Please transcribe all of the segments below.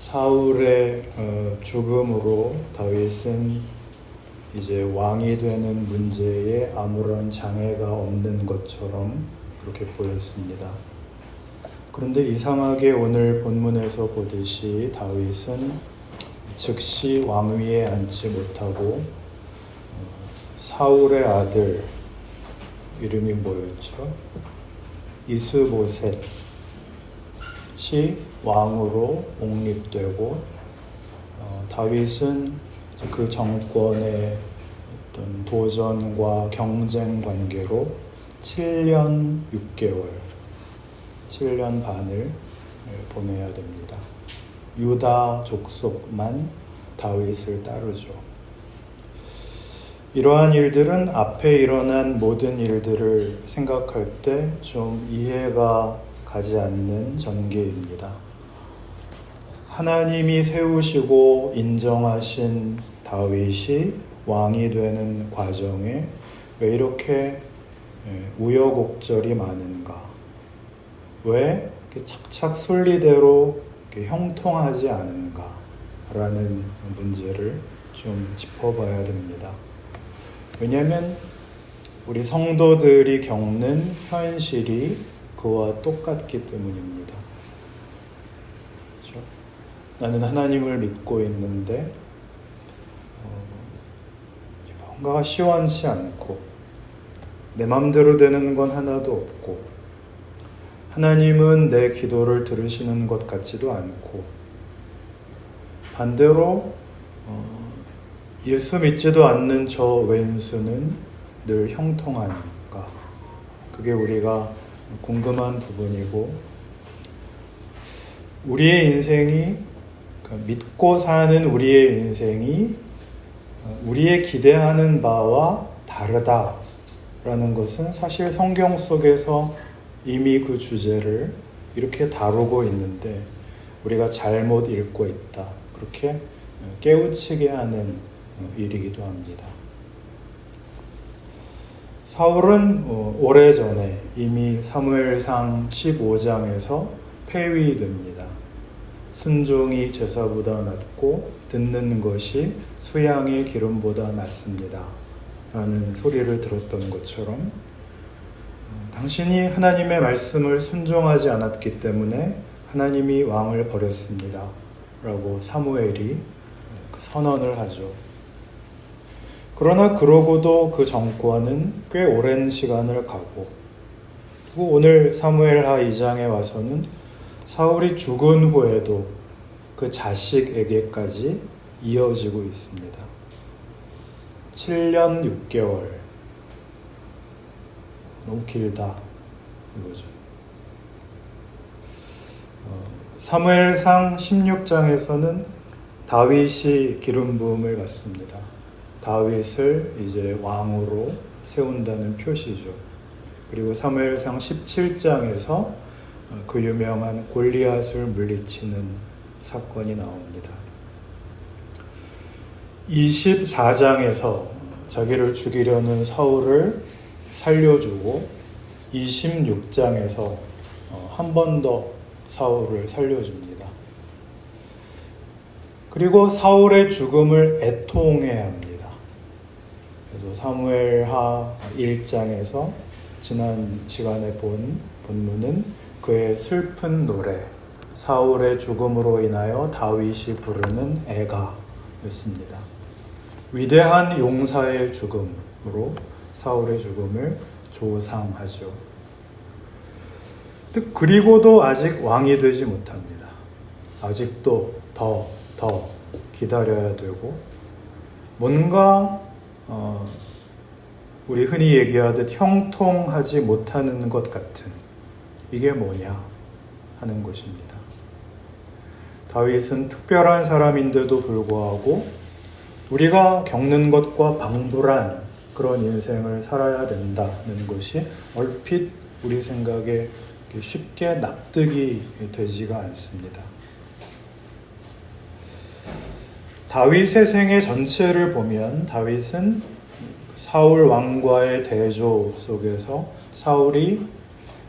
사울의 죽음으로 다윗은 이제 왕이 되는 문제에 아무런 장애가 없는 것처럼 그렇게 보였습니다. 그런데 이상하게 오늘 본문에서 보듯이 다윗은 즉시 왕위에 앉지 못하고 사울의 아들, 이름이 뭐였죠? 이스보셋이 왕으로 옹립되고 다윗은 그 정권의 어떤 도전과 경쟁 관계로 7년 6개월, 7년 반을 보내야 됩니다. 유다 족속만 다윗을 따르죠. 이러한 일들은 앞에 일어난 모든 일들을 생각할 때 좀 이해가 가지 않는 전개입니다. 하나님이 세우시고 인정하신 다윗이 왕이 되는 과정에 왜 이렇게 우여곡절이 많은가? 왜 착착 순리대로 형통하지 않은가? 라는 문제를 좀 짚어봐야 됩니다. 왜냐하면 우리 성도들이 겪는 현실이 그와 똑같기 때문입니다. 그렇죠? 나는 하나님을 믿고 있는데 뭔가가 시원치 않고 내 맘대로 되는 건 하나도 없고 하나님은 내 기도를 들으시는 것 같지도 않고 반대로 예수 믿지도 않는 저 왼수는 늘 형통한가? 그게 우리가 궁금한 부분이고 우리의 인생이 믿고 사는 우리의 인생이 우리의 기대하는 바와 다르다라는 것은 사실 성경 속에서 이미 그 주제를 이렇게 다루고 있는데 우리가 잘못 읽고 있다. 그렇게 깨우치게 하는 일이기도 합니다. 사울은 오래전에 이미 사무엘상 15장에서 폐위됩니다. 순종이 제사보다 낫고 듣는 것이 수양의 기름보다 낫습니다. 라는 소리를 들었던 것처럼 당신이 하나님의 말씀을 순종하지 않았기 때문에 하나님이 왕을 버렸습니다. 라고 사무엘이 선언을 하죠. 그러나 그러고도 그 정권은 꽤 오랜 시간을 가고 그리고 오늘 사무엘하 2장에 와서는 사울이 죽은 후에도 그 자식에게까지 이어지고 있습니다. 7년 6개월 너무 길다 이거죠. 사무엘상 16장에서는 다윗이 기름 부음을 받습니다. 다윗을 이제 왕으로 세운다는 표시죠. 그리고 사무엘상 17장에서 그 유명한 골리앗을 물리치는 사건이 나옵니다. 24장에서 자기를 죽이려는 사울을 살려주고 26장에서 한 번 더 사울을 살려줍니다. 그리고 사울의 죽음을 애통해야 합니다. 그래서 사무엘하 1장에서 지난 시간에 본 본문은 그의 슬픈 노래, 사울의 죽음으로 인하여 다윗이 부르는 애가였습니다. 위대한 용사의 죽음으로 사울의 죽음을 조상하죠. 그리고도 아직 왕이 되지 못합니다. 아직도 더 기다려야 되고 뭔가 우리 흔히 얘기하듯 형통하지 못하는 것 같은 이게 뭐냐 하는 것입니다. 다윗은 특별한 사람인데도 불구하고 우리가 겪는 것과 방불한 그런 인생을 살아야 된다는 것이 얼핏 우리 생각에 쉽게 납득이 되지가 않습니다. 다윗의 생애 전체를 보면 다윗은 사울 왕과의 대조 속에서 사울이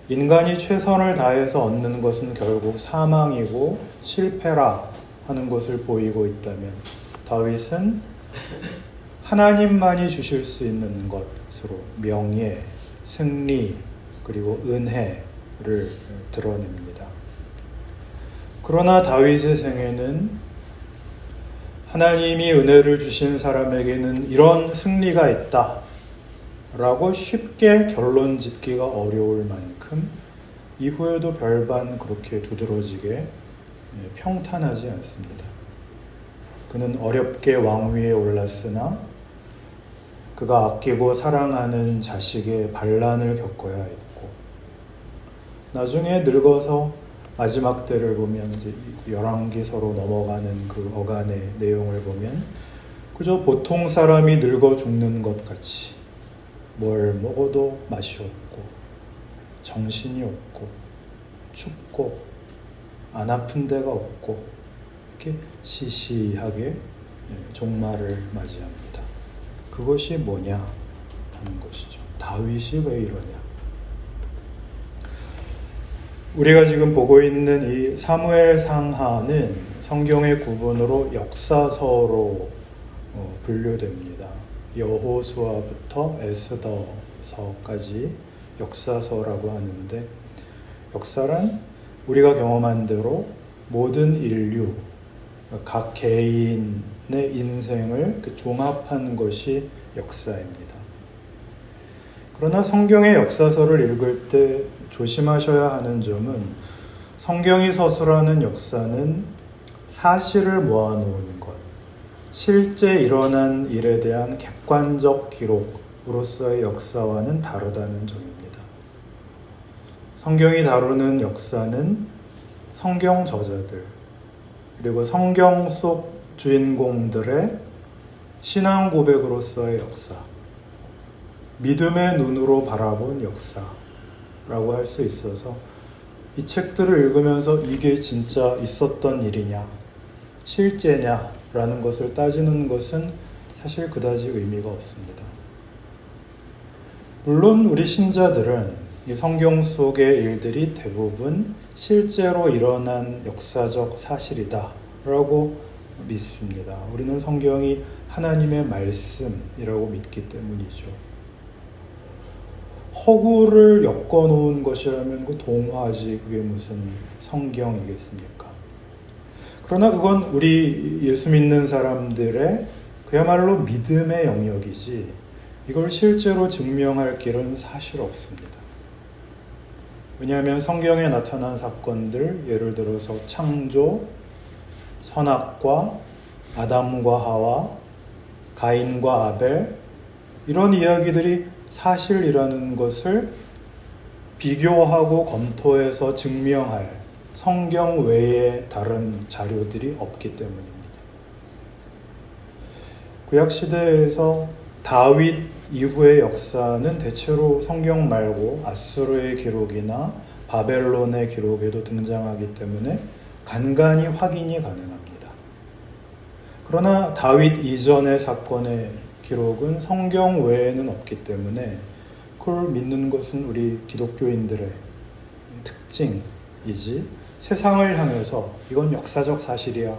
인간이 최선을 다해서 얻는 것은 결국 사망이고 실패라 하는 것을 보이고 있다면 다윗은 하나님만이 주실 수 있는 것으로 명예, 승리, 그리고 은혜를 드러냅니다. 그러나 다윗의 생애는 하나님이 은혜를 주신 사람에게는 이런 승리가 있다 라고 쉽게 결론 짓기가 어려울 만큼 이후에도 별반 그렇게 두드러지게 평탄하지 않습니다. 그는 어렵게 왕위에 올랐으나 그가 아끼고 사랑하는 자식의 반란을 겪어야 했고, 나중에 늙어서 마지막 때를 보면 이제 열왕기서로 넘어가는 그 어간의 내용을 보면 그저 보통 사람이 늙어 죽는 것 같이 뭘 먹어도 맛이 없고 정신이 없고 춥고 안 아픈 데가 없고 이렇게 시시하게 종말을 맞이합니다. 그것이 뭐냐 하는 것이죠. 다윗이 왜 이러냐? 우리가 지금 보고 있는 이 사무엘 상하는 성경의 구분으로 역사서로 분류됩니다. 여호수아부터 에스더서까지 역사서라고 하는데, 역사란 우리가 경험한 대로 모든 인류, 각 개인의 인생을 종합한 것이 역사입니다. 그러나 성경의 역사서를 읽을 때 조심하셔야 하는 점은, 성경이 서술하는 역사는 사실을 모아놓은 것, 실제 일어난 일에 대한 객관적 기록으로서의 역사와는 다르다는 점입니다. 성경이 다루는 역사는 성경 저자들, 그리고 성경 속 주인공들의 신앙 고백으로서의 역사, 믿음의 눈으로 바라본 역사라고 할 수 있어서 이 책들을 읽으면서 이게 진짜 있었던 일이냐, 실제냐 라는 것을 따지는 것은 사실 그다지 의미가 없습니다. 물론 우리 신자들은 이 성경 속의 일들이 대부분 실제로 일어난 역사적 사실이다 라고 믿습니다. 우리는 성경이 하나님의 말씀이라고 믿기 때문이죠. 허구를 엮어놓은 것이라면 그 동화지 그게 무슨 성경이겠습니까? 그러나 그건 우리 예수 믿는 사람들의 그야말로 믿음의 영역이지 이걸 실제로 증명할 길은 사실 없습니다. 왜냐하면 성경에 나타난 사건들, 예를 들어서 창조, 선악과, 아담과 하와, 가인과 아벨, 이런 이야기들이 사실이라는 것을 비교하고 검토해서 증명할 성경 외에 다른 자료들이 없기 때문입니다. 구약시대에서 다윗 이후의 역사는 대체로 성경 말고 아수르의 기록이나 바벨론의 기록에도 등장하기 때문에 간간히 확인이 가능합니다. 그러나 다윗 이전의 사건의 기록은 성경 외에는 없기 때문에 그걸 믿는 것은 우리 기독교인들의 특징이지, 세상을 향해서 이건 역사적 사실이야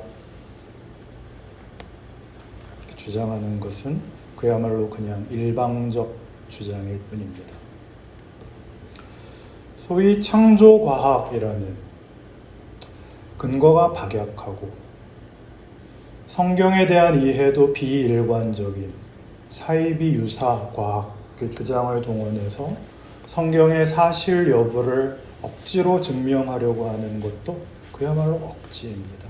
주장하는 것은 그야말로 그냥 일방적 주장일 뿐입니다. 소위 창조과학이라는 근거가 박약하고 성경에 대한 이해도 비일관적인 사이비 유사 과학의 주장을 동원해서 성경의 사실 여부를 억지로 증명하려고 하는 것도 그야말로 억지입니다.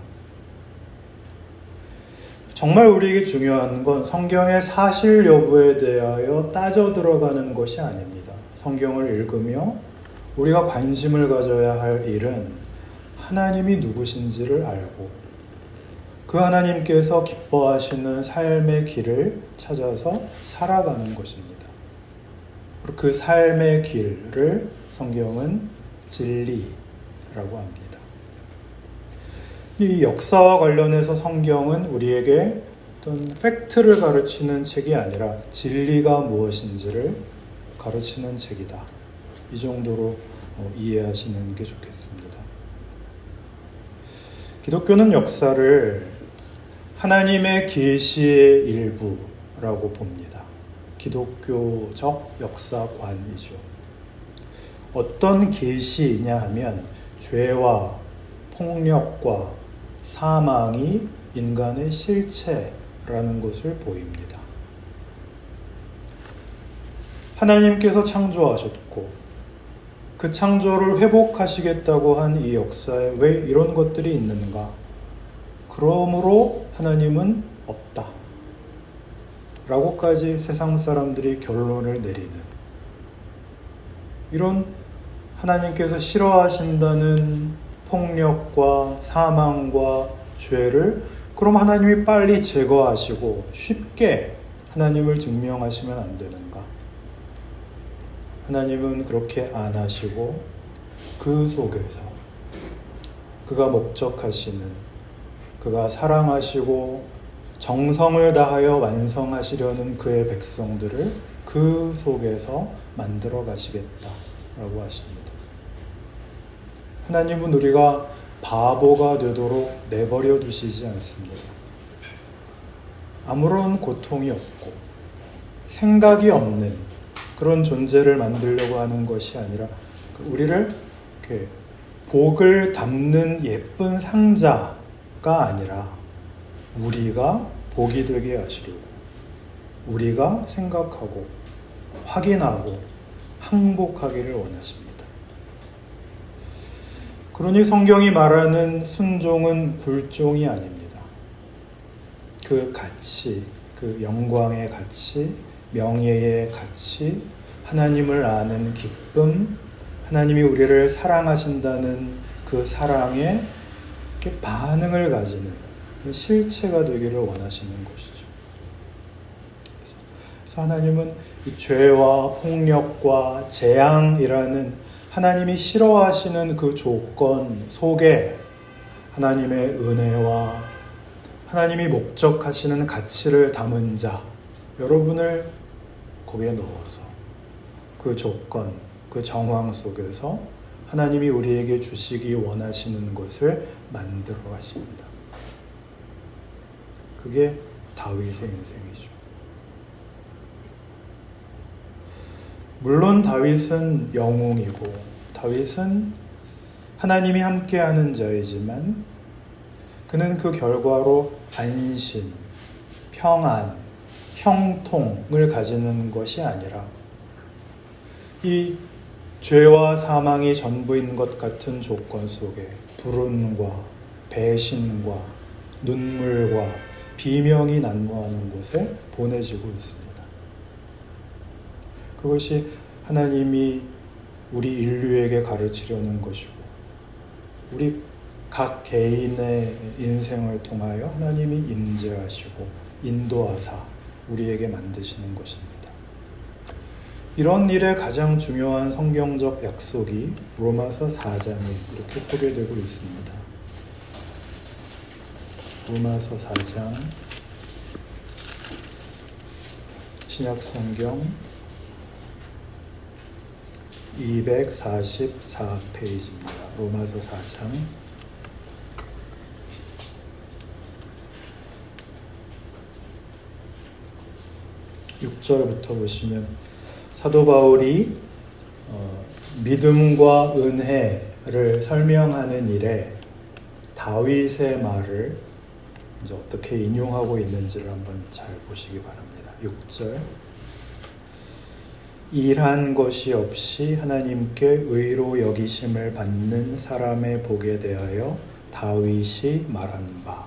정말 우리에게 중요한 건 성경의 사실 여부에 대하여 따져 들어가는 것이 아닙니다. 성경을 읽으며 우리가 관심을 가져야 할 일은 하나님이 누구신지를 알고 그 하나님께서 기뻐하시는 삶의 길을 찾아서 살아가는 것입니다. 그 삶의 길을 성경은 진리라고 합니다. 이 역사와 관련해서 성경은 우리에게 어떤 팩트를 가르치는 책이 아니라 진리가 무엇인지를 가르치는 책이다. 이 정도로 이해하시는 게 좋겠습니다. 기독교는 역사를 하나님의 계시의 일부라고 봅니다. 기독교적 역사관이죠. 어떤 계시이냐 하면 죄와 폭력과 사망이 인간의 실체라는 것을 보입니다. 하나님께서 창조하셨고 그 창조를 회복하시겠다고 한 이 역사에 왜 이런 것들이 있는가? 그러므로 하나님은 없다 라고까지 세상 사람들이 결론을 내리는, 이런 하나님께서 싫어하신다는 폭력과 사망과 죄를 그럼 하나님이 빨리 제거하시고 쉽게 하나님을 증명하시면 안 되는가? 하나님은 그렇게 안 하시고 그 속에서 그가 목적하시는, 그가 사랑하시고 정성을 다하여 완성하시려는 그의 백성들을 그 속에서 만들어 가시겠다라고 하십니다. 하나님은 우리가 바보가 되도록 내버려 두시지 않습니다. 아무런 고통이 없고 생각이 없는 그런 존재를 만들려고 하는 것이 아니라 우리를 이렇게 복을 담는 예쁜 상자가 아니라 우리가 복이 되게 하시려고, 우리가 생각하고 확인하고 항복하기를 원하십니다. 그러니 성경이 말하는 순종은 굴종이 아닙니다. 그 가치, 그 영광의 가치, 명예의 가치, 하나님을 아는 기쁨, 하나님이 우리를 사랑하신다는 그 사랑에 이렇게 반응을 가지는 실체가 되기를 원하시는 것이죠. 그래서 하나님은 이 죄와 폭력과 재앙이라는 하나님이 싫어하시는 그 조건 속에 하나님의 은혜와 하나님이 목적하시는 가치를 담은 자, 여러분을 거기에 넣어서 그 조건, 그 정황 속에서 하나님이 우리에게 주시기 원하시는 것을 만들어 가십니다. 그게 다윗의 인생이죠. 물론 다윗은 영웅이고 다윗은 하나님이 함께하는 자이지만 그는 그 결과로 안심, 평안, 형통을 가지는 것이 아니라 이 죄와 사망이 전부인 것 같은 조건 속에 불운과 배신과 눈물과 비명이 난무하는 곳에 보내지고 있습니다. 그것이 하나님이 우리 인류에게 가르치려는 것이고 우리 각 개인의 인생을 통하여 하나님이 임재하시고 인도하사 우리에게 만드시는 것입니다. 이런 일에 가장 중요한 성경적 약속이 로마서 4장에 이렇게 소개되고 있습니다. 로마서 4장 신약성경 244페이지입니다. 로마서 4장 6절부터 보시면 사도 바울이 믿음과 은혜를 설명하는 일에 다윗의 말을 이제 어떻게 인용하고 있는지를 한번 잘 보시기 바랍니다. 6절 일한 것이 없이 하나님께 의로 여기심을 받는 사람의 복에 대하여 다윗이 말한 바,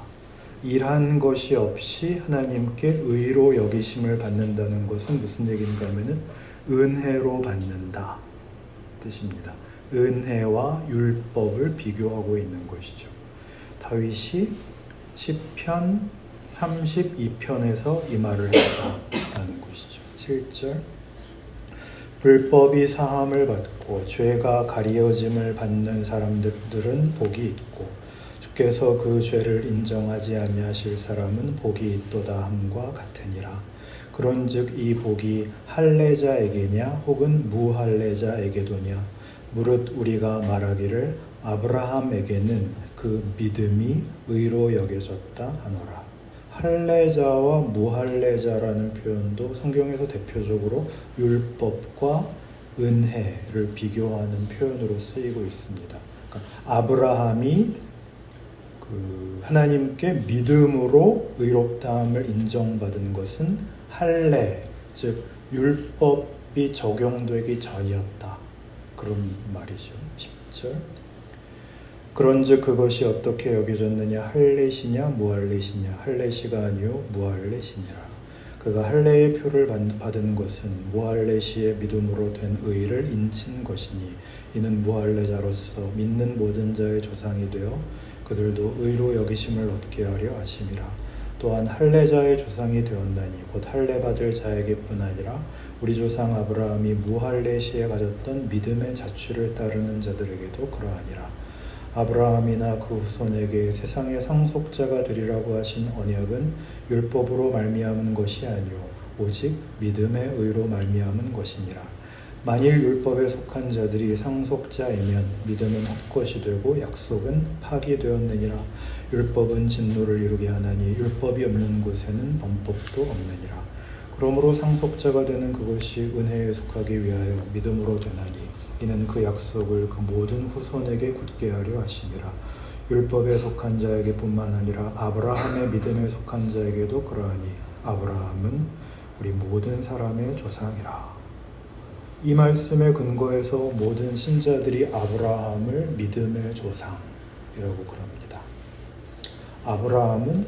일한 것이 없이 하나님께 의로 여기심을 받는다는 것은 무슨 얘기인가 하면은 은혜로 받는다 뜻입니다. 은혜와 율법을 비교하고 있는 것이죠. 다윗이 시편 32편에서 이 말을 했다라는 것이죠. 7절 불법이 사함을 받고 죄가 가리어짐을 받는 사람들은 복이 있고 주께서 그 죄를 인정하지 아니하실 사람은 복이 있도다 함과 같으니라. 그런즉 이 복이 할례자에게냐 혹은 무할례자에게도냐 무릇 우리가 말하기를 아브라함에게는 그 믿음이 의로 여겨졌다 하노라. 할례자와 무할례자라는 표현도 성경에서 대표적으로 율법과 은혜를 비교하는 표현으로 쓰이고 있습니다. 그러니까 아브라함이 하나님께 믿음으로 의롭다함을 인정받은 것은 할례, 즉 율법이 적용되기 전이었다. 그런 말이죠. 10절. 그런즉 그것이 어떻게 여겨졌느냐? 할례시냐 무할례시냐? 할례시가 아니요 무할례시니라. 그가 할례의 표를 받은 것은 무할례시의 믿음으로 된 의를 인친 것이니 이는 무할례자로서 믿는 모든 자의 조상이 되어 그들도 의로 여기심을 얻게 하려 하심이라. 또한 할례자의 조상이 되었나니 곧 할례 받을 자에게뿐 아니라 우리 조상 아브라함이 무할례시에 가졌던 믿음의 자취를 따르는 자들에게도 그러하니라. 아브라함이나 그 후손에게 세상의 상속자가 되리라고 하신 언약은 율법으로 말미암은 것이 아니요 오직 믿음의 의로 말미암은 것이니라. 만일 율법에 속한 자들이 상속자이면 믿음은 헛것이 되고 약속은 파기되었느니라. 율법은 진노를 이루게 하나니 율법이 없는 곳에는 범법도 없느니라. 그러므로 상속자가 되는 그것이 은혜에 속하기 위하여 믿음으로 되나니 이는 그 약속을 그 모든 후손에게 굳게 하려 하심이라. 율법에 속한 자에게 뿐만 아니라 아브라함의 믿음에 속한 자에게도 그러하니 아브라함은 우리 모든 사람의 조상이라. 이 말씀에 근거해서 모든 신자들이 아브라함을 믿음의 조상이라고 그럽니다. 아브라함은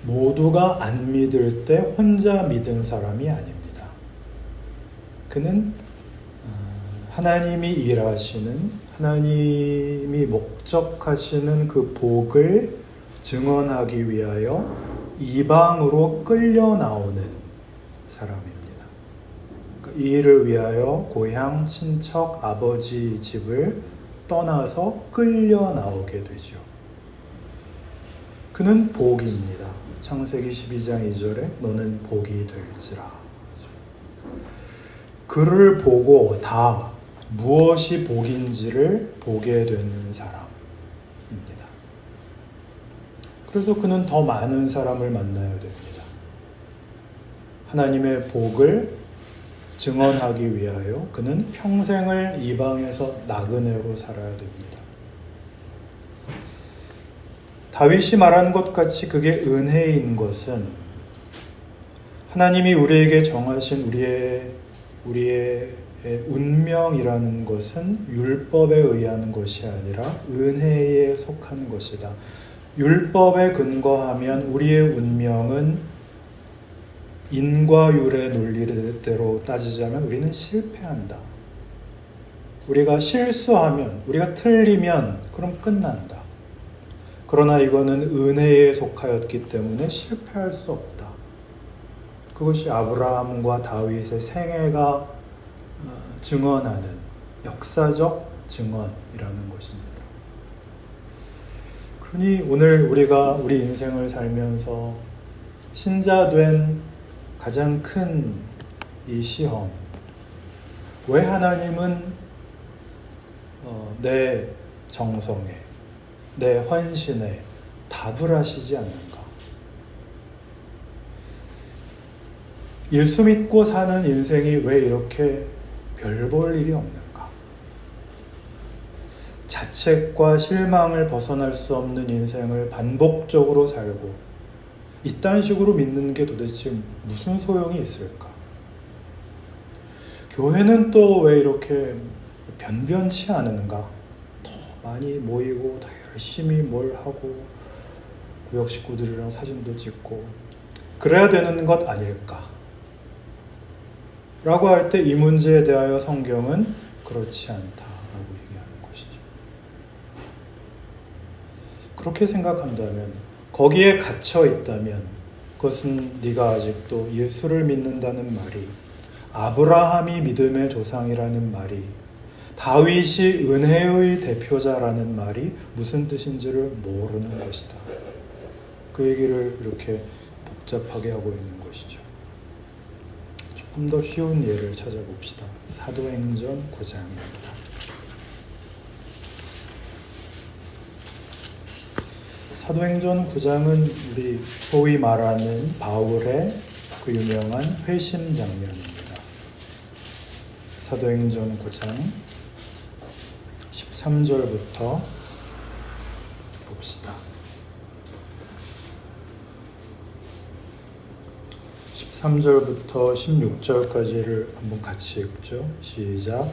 모두가 안 믿을 때 혼자 믿은 사람이 아닙니다. 그는 하나님이 일하시는, 하나님이 목적하시는 그 복을 증언하기 위하여 이방으로 끌려 나오는 사람입니다. 이 일을 위하여 고향, 친척, 아버지 집을 떠나서 끌려 나오게 되죠. 그는 복입니다. 창세기 12장 2절에 너는 복이 될지라. 그를 보고 다 무엇이 복인지를 보게 되는 사람입니다. 그래서 그는 더 많은 사람을 만나야 됩니다. 하나님의 복을 증언하기 위하여 그는 평생을 이방에서 나그네로 살아야 됩니다. 다윗이 말한 것 같이 그게 은혜인 것은 하나님이 우리에게 정하신 우리의 운명이라는 것은 율법에 의한 것이 아니라 은혜에 속한 것이다. 율법에 근거하면 우리의 운명은 인과율의 논리대로 따지자면 우리는 실패한다. 우리가 실수하면, 우리가 틀리면 그럼 끝난다. 그러나 이거는 은혜에 속하였기 때문에 실패할 수 없다. 그것이 아브라함과 다윗의 생애가 증언하는 역사적 증언이라는 것입니다. 그러니 오늘 우리가 우리 인생을 살면서 신자된 가장 큰 이 시험, 왜 하나님은 내 정성에, 내 헌신에 답을 하시지 않는가? 예수 믿고 사는 인생이 왜 이렇게 별 볼 일이 없는가? 자책과 실망을 벗어날 수 없는 인생을 반복적으로 살고 이딴 식으로 믿는 게 도대체 무슨 소용이 있을까? 교회는 또 왜 이렇게 변변치 않은가? 더 많이 모이고 더 열심히 뭘 하고 구역 식구들이랑 사진도 찍고 그래야 되는 것 아닐까? 라고 할 때 이 문제에 대하여 성경은 그렇지 않다라고 얘기하는 것이죠. 그렇게 생각한다면, 거기에 갇혀 있다면 그것은 네가 아직도 예수를 믿는다는 말이, 아브라함이 믿음의 조상이라는 말이, 다윗이 은혜의 대표자라는 말이 무슨 뜻인지를 모르는 것이다. 그 얘기를 이렇게 복잡하게 하고 있는 것이죠. 조금 더 쉬운 예를 찾아봅시다. 사도행전 9장입니다. 사도행전 9장은 우리 소위 말하는 바울의 그 유명한 회심 장면입니다. 사도행전 9장 13절부터 봅시다. 13절부터 16절까지를 한번 같이 읽죠. 시작.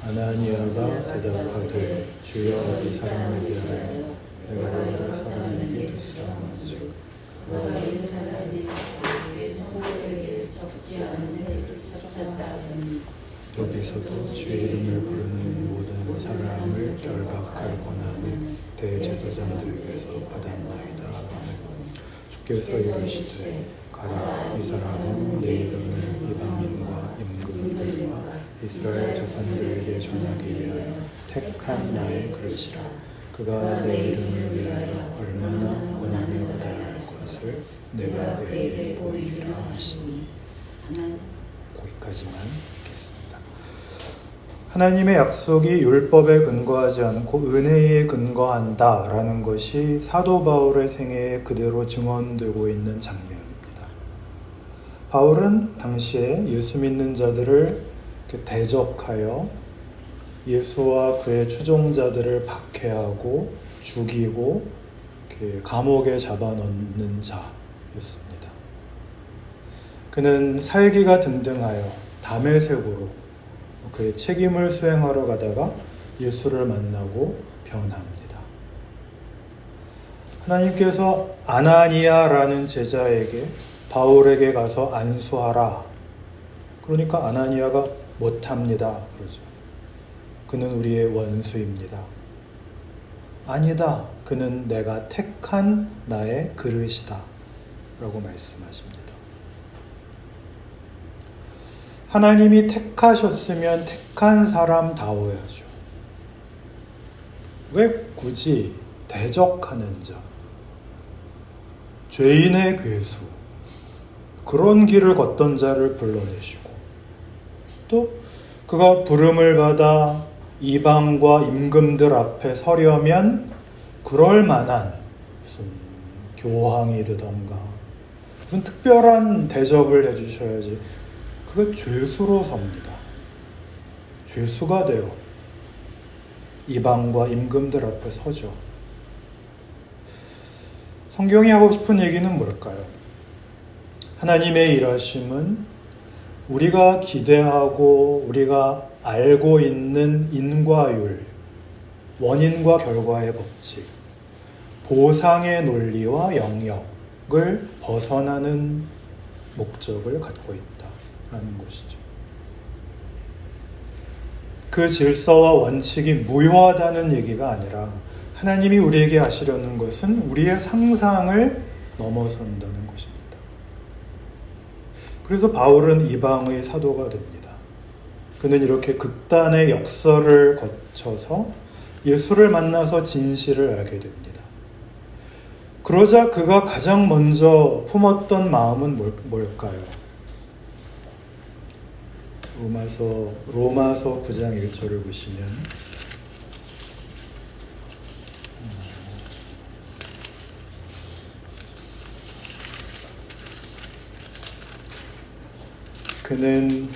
아나니아가 대답하되 주여 이 사람에 대하여 내가 이 사람에게 듣사온즉 그가 이 사람이 성도에게 적지 않은 해를 쳤다. 여기서도 주의 이름을 부르는 모든 사람을 결박할 권한을 대제사장들에게서 받았나이다. 주께서 이르시되 가라, 이 사람은 내 이름을 이방인과 임금들과 이스라엘 자손들에게 전하기 위하여 택한 나의 그릇이라. 그가 내 이름을 위하여 얼마나 고난을 받아야 할 것을 내가 그에게 보이리라 하시니. 거기까지만 읽겠습니다. 하나님의 약속이 율법에 근거하지 않고 은혜에 근거한다라는 것이 사도 바울의 생애에 그대로 증언되고 있는 장면입니다. 바울은 당시에 예수 믿는 자들을 대적하여 예수와 그의 추종자들을 박해하고 죽이고 감옥에 잡아넣는 자였습니다. 그는 살기가 등등하여 다메섹으로 그의 책임을 수행하러 가다가 예수를 만나고 변합니다. 하나님께서 아나니아라는 제자에게 바울에게 가서 안수하라. 그러니까 아나니아가 못합니다. 그러죠. 그는 우리의 원수입니다. 아니다. 그는 내가 택한 나의 그릇이다. 라고 말씀하십니다. 하나님이 택하셨으면 택한 사람다워야죠. 왜 굳이 대적하는 자, 죄인의 괴수, 그런 길을 걷던 자를 불러내시고 또 그가 부름을 받아 이방과 임금들 앞에 서려면 그럴 만한 무슨 교황이라던가 무슨 특별한 대접을 해주셔야지 그가 죄수로 섭니다. 죄수가 되어 이방과 임금들 앞에 서죠. 성경이 하고 싶은 얘기는 뭘까요? 하나님의 일하심은 우리가 기대하고 우리가 알고 있는 인과율, 원인과 결과의 법칙, 보상의 논리와 영역을 벗어나는 목적을 갖고 있다라는 것이죠. 그 질서와 원칙이 무효하다는 얘기가 아니라 하나님이 우리에게 하시려는 것은 우리의 상상을 넘어선다는 것입니다. 그래서 바울은 이방의 사도가 됩니다. 그는 이렇게 극단의 역설을 거쳐서 예수를 만나서 진실을 알게 됩니다. 그러자 그가 가장 먼저 품었던 마음은 뭘까요? 로마서 9장 1절을 보시면 그는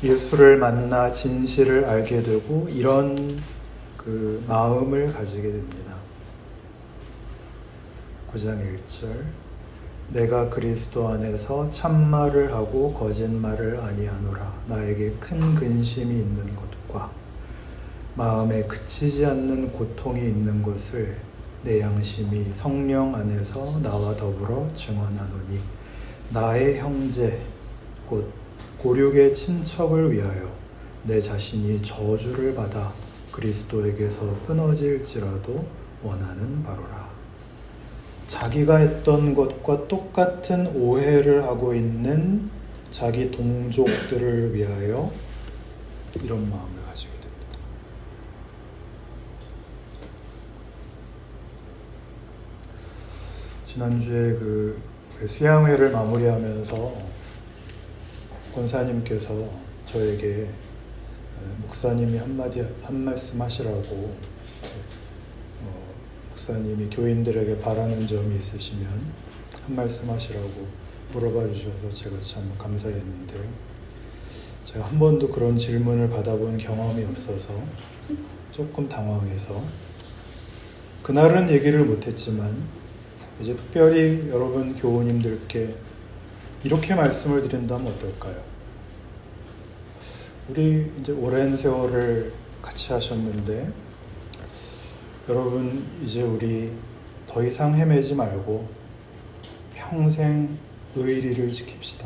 예수를 만나 진실을 알게 되고 이런 그 마음을 가지게 됩니다. 9장 1절 내가 그리스도 안에서 참말을 하고 거짓말을 아니하노라. 나에게 큰 근심이 있는 것과 마음에 그치지 않는 고통이 있는 것을 내 양심이 성령 안에서 나와 더불어 증언하노니 나의 형제 곧 고륙의 친척을 위하여 내 자신이 저주를 받아 그리스도에게서 끊어질지라도 원하는 바로라. 자기가 했던 것과 똑같은 오해를 하고 있는 자기 동족들을 위하여 이런 마음을 가지게 됩니다. 지난주에 그 수양회를 마무리하면서 권사님께서 저에게 목사님이 한 말씀 하시라고 목사님이 교인들에게 바라는 점이 있으시면 한 말씀 하시라고 물어봐 주셔서 제가 참 감사했는데요. 제가 한 번도 그런 질문을 받아본 경험이 없어서 조금 당황해서 그날은 얘기를 못했지만 이제 특별히 여러분 교우님들께 이렇게 말씀을 드린다면 어떨까요? 우리 이제 오랜 세월을 같이 하셨는데 여러분 이제 우리 더 이상 헤매지 말고 평생 의리를 지킵시다.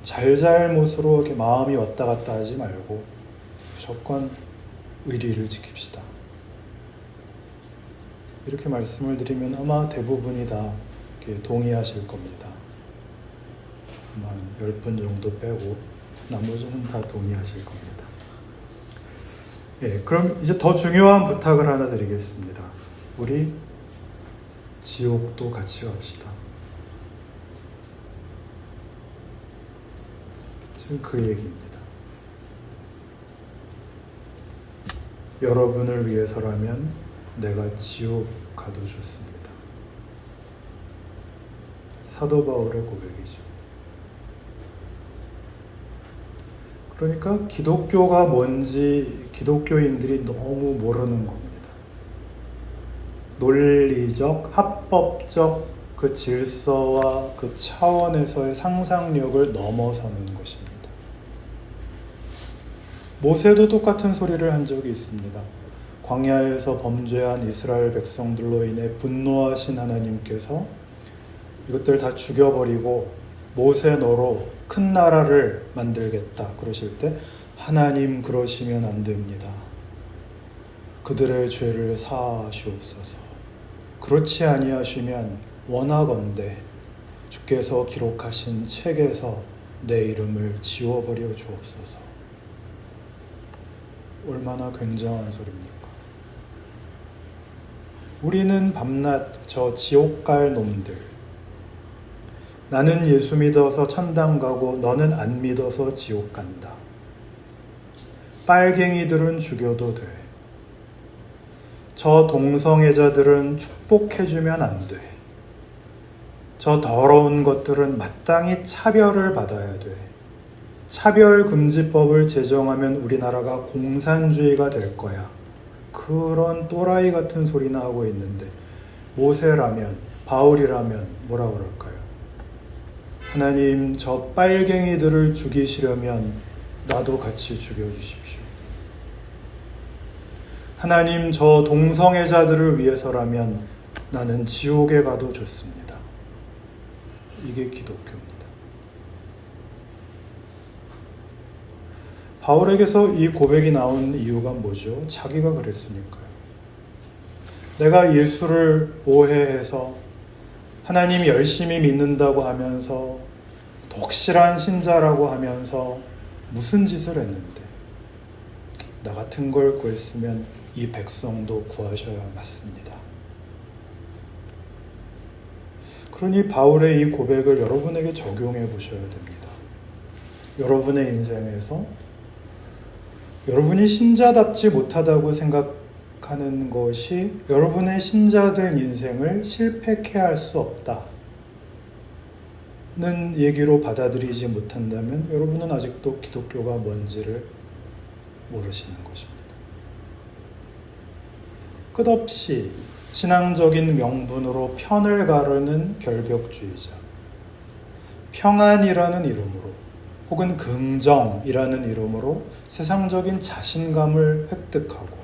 잘잘못으로 이렇게 마음이 왔다 갔다 하지 말고 무조건 의리를 지킵시다. 이렇게 말씀을 드리면 아마 대부분이 다 동의하실 겁니다. 한 10분 정도 빼고 나머지는 다 동의하실 겁니다. 예, 그럼 이제 더 중요한 부탁을 하나 드리겠습니다. 우리 지옥도 같이 갑시다. 지금 그 얘기입니다. 여러분을 위해서라면 내가 지옥 가도 좋습니다. 사도 바울의 고백이죠. 그러니까 기독교가 뭔지 기독교인들이 너무 모르는 겁니다. 논리적, 합법적 그 질서와 그 차원에서의 상상력을 넘어서는 것입니다. 모세도 똑같은 소리를 한 적이 있습니다. 광야에서 범죄한 이스라엘 백성들로 인해 분노하신 하나님께서 이것들 다 죽여버리고 모세 너로 큰 나라를 만들겠다 그러실 때 하나님 그러시면 안 됩니다. 그들의 죄를 사하시옵소서. 그렇지 아니하시면 원하건대 주께서 기록하신 책에서 내 이름을 지워버려 주옵소서. 얼마나 굉장한 소리입니까? 우리는 밤낮 저 지옥 갈 놈들, 나는 예수 믿어서 천당 가고 너는 안 믿어서 지옥 간다. 빨갱이들은 죽여도 돼. 저 동성애자들은 축복해주면 안 돼. 저 더러운 것들은 마땅히 차별을 받아야 돼. 차별금지법을 제정하면 우리나라가 공산주의가 될 거야. 그런 또라이 같은 소리나 하고 있는데 모세라면, 바울이라면 뭐라 그럴까요? 하나님, 저 빨갱이들을 죽이시려면 나도 같이 죽여주십시오. 하나님, 저 동성애자들을 위해서라면 나는 지옥에 가도 좋습니다. 이게 기독교입니다. 바울에게서 이 고백이 나온 이유가 뭐죠? 자기가 그랬으니까요. 내가 예수를 오해해서 하나님 열심히 믿는다고 하면서 독실한 신자라고 하면서 무슨 짓을 했는데 나 같은 걸 구했으면 이 백성도 구하셔야 맞습니다. 그러니 바울의 이 고백을 여러분에게 적용해 보셔야 됩니다. 여러분의 인생에서 여러분이 신자답지 못하다고 생각하는 것이 여러분의 신자된 인생을 실패케 할 수 없다는 얘기로 받아들이지 못한다면 여러분은 아직도 기독교가 뭔지를 모르시는 것입니다. 끝없이 신앙적인 명분으로 편을 가르는 결벽주의자, 평안이라는 이름으로 혹은 긍정이라는 이름으로 세상적인 자신감을 획득하고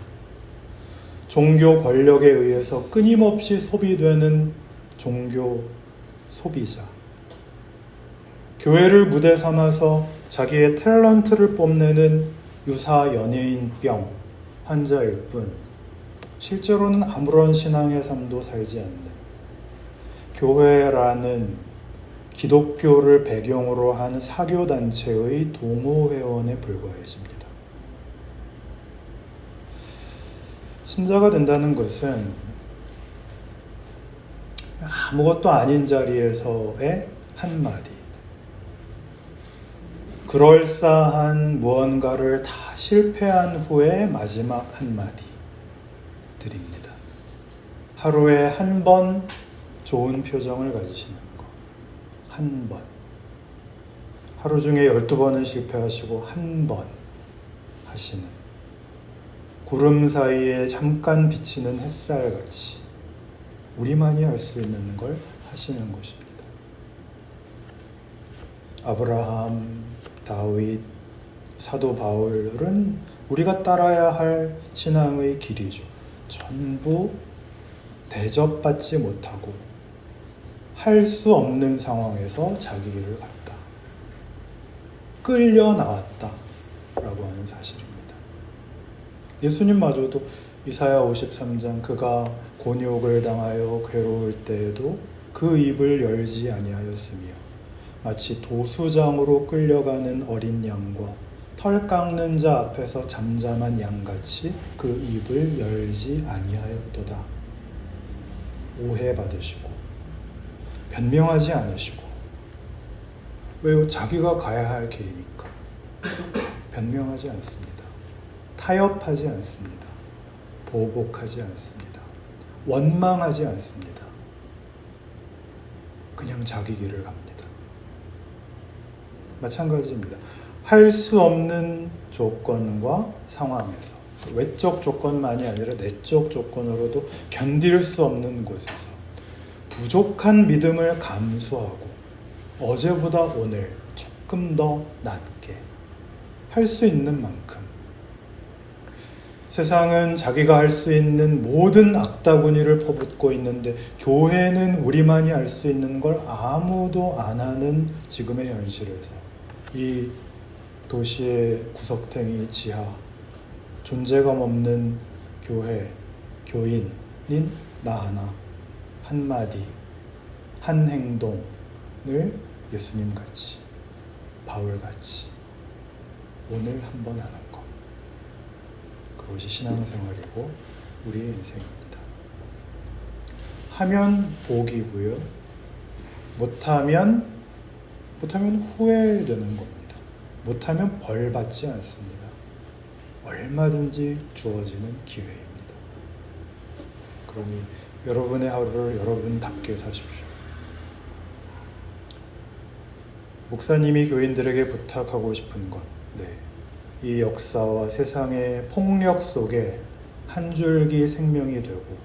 종교 권력에 의해서 끊임없이 소비되는 종교 소비자, 교회를 무대 삼아서 자기의 탤런트를 뽐내는 유사 연예인병 환자일 뿐 실제로는 아무런 신앙의 삶도 살지 않는 교회라는 기독교를 배경으로 한 사교단체의 동호회원에 불과해집니다. 신자가 된다는 것은 아무것도 아닌 자리에서의 한마디, 그럴싸한 무언가를 다 실패한 후에 마지막 한마디 드립니다. 하루에 한 번 좋은 표정을 가지시는 거. 한 번. 하루 중에 12번은 실패하시고 한 번 하시는, 구름 사이에 잠깐 비치는 햇살같이 우리만이 할 수 있는 걸 하시는 것입니다. 아브라함, 다윗, 사도 바울은 우리가 따라야 할 신앙의 길이죠. 전부 대접받지 못하고 할 수 없는 상황에서 자기 길을 갔다. 끌려 나왔다 라고 하는 사실입니다. 예수님마저도 이사야 53장 그가 곤욕을 당하여 괴로울 때에도 그 입을 열지 아니하였으며 마치 도수장으로 끌려가는 어린 양과 털 깎는 자 앞에서 잠잠한 양같이 그 입을 열지 아니하였도다. 오해받으시고 변명하지 않으시고, 왜요? 자기가 가야 할 길이니까 변명하지 않습니다. 타협하지 않습니다. 보복하지 않습니다. 원망하지 않습니다. 그냥 자기 길을 갑니다. 마찬가지입니다. 할 수 없는 조건과 상황에서, 외적 조건만이 아니라 내적 조건으로도 견딜 수 없는 곳에서 부족한 믿음을 감수하고 어제보다 오늘 조금 더 낮게 할 수 있는 만큼, 세상은 자기가 할 수 있는 모든 악다구니를 퍼붓고 있는데 교회는 우리만이 할 수 있는 걸 아무도 안 하는 지금의 현실에서 이 도시의 구석탱이 지하, 존재감 없는 교회, 교인인 나 하나, 한마디, 한 행동을 예수님같이, 바울같이 오늘 한번 하는 것, 그것이 신앙생활이고 우리의 인생입니다. 하면 복이고요, 못하면 후회되는 겁니다. 못하면 벌 받지 않습니다. 얼마든지 주어지는 기회입니다. 그러니 여러분의 하루를 여러분답게 사십시오. 목사님이 교인들에게 부탁하고 싶은 것, 이 역사와 세상의 폭력 속에 한 줄기 생명이 되고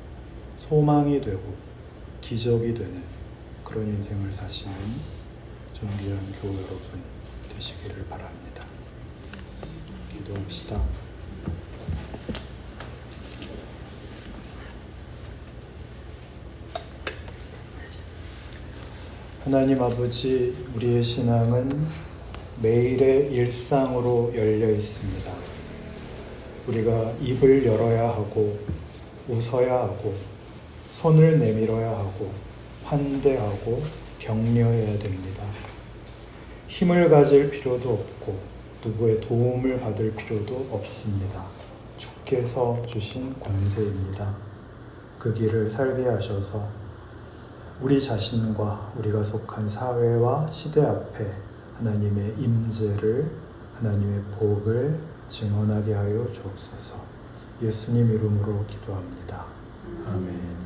소망이 되고 기적이 되는 그런 인생을 사시는 존귀한 교우 여러분 되시기를 바랍니다. 기도합시다. 하나님 아버지, 우리의 신앙은 매일의 일상으로 열려 있습니다. 우리가 입을 열어야 하고, 웃어야 하고, 손을 내밀어야 하고, 환대하고, 격려해야 됩니다. 힘을 가질 필요도 없고, 누구의 도움을 받을 필요도 없습니다. 주께서 주신 권세입니다. 그 길을 살게 하셔서 우리 자신과 우리가 속한 사회와 시대 앞에 하나님의 임재를, 하나님의 복을 증언하게 하여 주옵소서. 예수님 이름으로 기도합니다. 아멘.